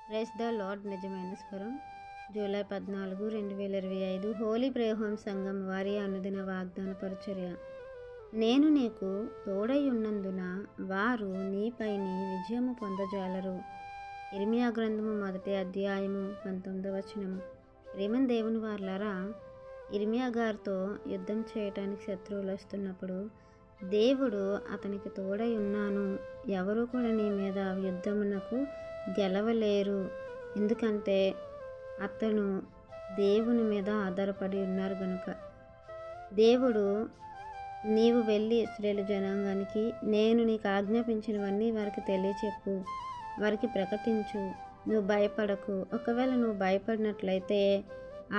Praise the lord. నిజమైన స్వరం. July 14, 2025 Holi prayer home సంఘం వారి అనుదిన వాగ్దాన పరిచర్య. నేను నీకు తోడై ఉన్నందున వారు నీపైని విజయము పొందజాలరు. ఇర్మియా గ్రంథము 1వ అధ్యాయము 19వ వచనము. ప్రేమన్ దేవుని వార్లారా, ఇర్మియా గారితో యుద్ధం చేయటానికి శత్రువులు వస్తున్నప్పుడు దేవుడు అతనికి తోడై ఉన్నాను, ఎవరు కూడా నీ మీద యుద్ధమునకు గెలవలేరు, ఎందుకంటే అతను దేవుని మీద ఆధారపడి ఉన్నారు గనుక. దేవుడు నీవు వెళ్ళి ఇశ్రాయేలు జనాంగానికి నేను నీకు ఆజ్ఞాపించినవన్నీ వారికి తెలియచెప్పు, వారికి ప్రకటించు, నువ్వు భయపడకు. ఒకవేళ నువ్వు భయపడినట్లయితే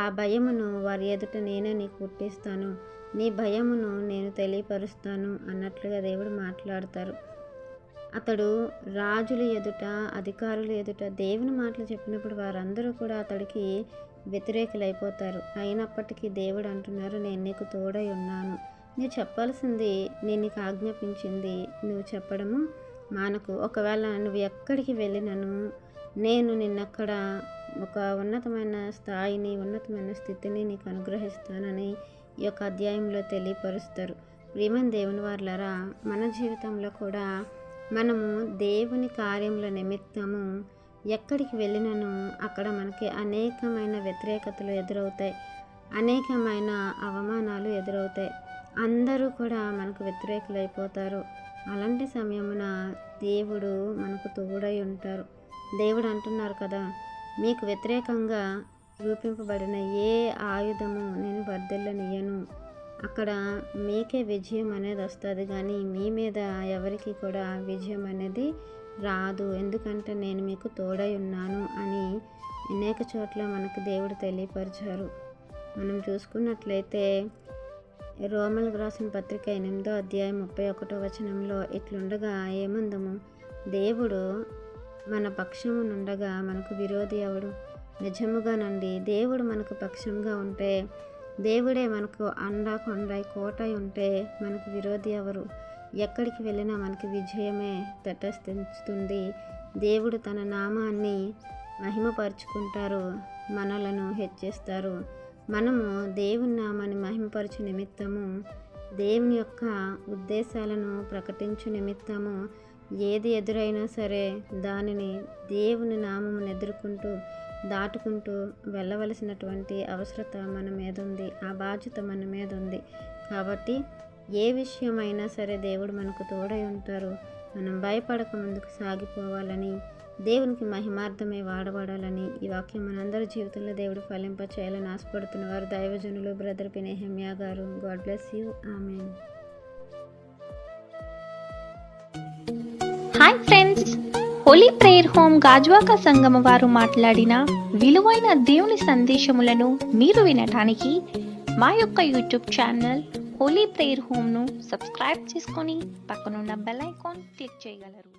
ఆ భయమును వారి ఎదుట నేనే నీకు పుట్టిస్తాను, నీ భయమును నేను తెలియపరుస్తాను అన్నట్లుగా దేవుడు మాట్లాడతారు. అతడు రాజుల ఎదుట, అధికారుల ఎదుట దేవుని మాటలు చెప్పినప్పుడు వారందరూ కూడా అతడికి వ్యతిరేకులైపోతారు. అయినప్పటికీ దేవుడు అంటున్నారు, నేను నీకు తోడై ఉన్నాను, నువ్వు చెప్పాల్సింది నేను నీకు ఆజ్ఞాపించింది నువ్వు చెప్పడము మానకు. ఒకవేళ నువ్వు ఎక్కడికి వెళ్ళినను నేను నిన్నక్కడ ఒక ఉన్నతమైన స్థాయిని, ఉన్నతమైన స్థితిని నీకు అనుగ్రహిస్తానని ఈ యొక్క అధ్యాయంలో తెలియపరుస్తారు. ప్రియమైన దేవుని వారలారా, మన జీవితంలో కూడా మనము దేవుని కార్యముల నిమిత్తము ఎక్కడికి వెళ్ళినను అక్కడ మనకి అనేకమైన వ్యతిరేకతలు ఎదురవుతాయి, అనేకమైన అవమానాలు ఎదురవుతాయి. అందరూ కూడా మనకు వ్యతిరేకులైపోతారు. అలాంటి సమయమున దేవుడు మనకు తోడై ఉంటారు. దేవుడు అంటున్నారు కదా, మీకు వ్యతిరేకంగా రూపింపబడిన ఏ ఆయుధము నేను వర్ధిల్లనియ్యను, అక్కడ మీకే విజయం అనేది వస్తుంది, కానీ మీ మీద ఎవరికి కూడా విజయం అనేది రాదు, ఎందుకంటే నేను మీకు తోడై ఉన్నాను అని అనేక చోట్ల మనకు దేవుడు తెలియపరిచారు. మనం చూసుకున్నట్లయితే రోమలకు రాసిన పత్రిక 8వ అధ్యాయం 31వ వచనంలో ఇట్లుండగా ఏమందము, దేవుడు మన పక్షమునుండగా మనకు విరోధి ఎవడు? నిజముగానండి, దేవుడు మనకు పక్షంగా ఉంటే, దేవుడే మనకు అండా కొండై కోటై ఉంటే మనకు విరోధి ఎవరు? ఎక్కడికి వెళ్ళినా మనకి విజయమే తటస్థిస్తుంది. దేవుడు తన నామాన్ని మహిమపరుచుకుంటారు, మనలను హెచ్చిస్తారు. మనము దేవుని నామాన్ని మహిమపరచు నిమిత్తము, దేవుని యొక్క ఉద్దేశాలను ప్రకటించు నిమిత్తము ఏది ఎదురైనా సరే దానిని దేవుని నామమును ఎదుర్కొంటూ దాటుకుంటూ వెళ్ళవలసినటువంటి అవసరత మన మీద ఉంది, ఆ బాధ్యత మన మీద ఉంది. కాబట్టి ఏ విషయమైనా సరే దేవుడు మనకు తోడై ఉంటారు. మనం భయపడక ముందుకు సాగిపోవాలని, దేవునికి మహిమార్థమే వాడబడాలని ఈ వాక్యం మనందరి జీవితంలో దేవుడు ఫలింప చేయాలని ఆశపడుతున్న వారు దైవజనులు బ్రదర్ నెహెమ్యా గారు. God bless you. Amen. Hi friends, Holi prayer home Gajuwaka సంగమ వారు మాట్లాడిన విలువైన దేవుని సందేశములను మీరు వినటానికి మా యొక్క యూట్యూబ్ ఛానల్ హోలీ ప్రేయర్ హోమ్ను సబ్స్క్రైబ్ చేసుకొని పక్కనున్న బెల్ ఐకాన్ క్లిక్ చేయగలరు.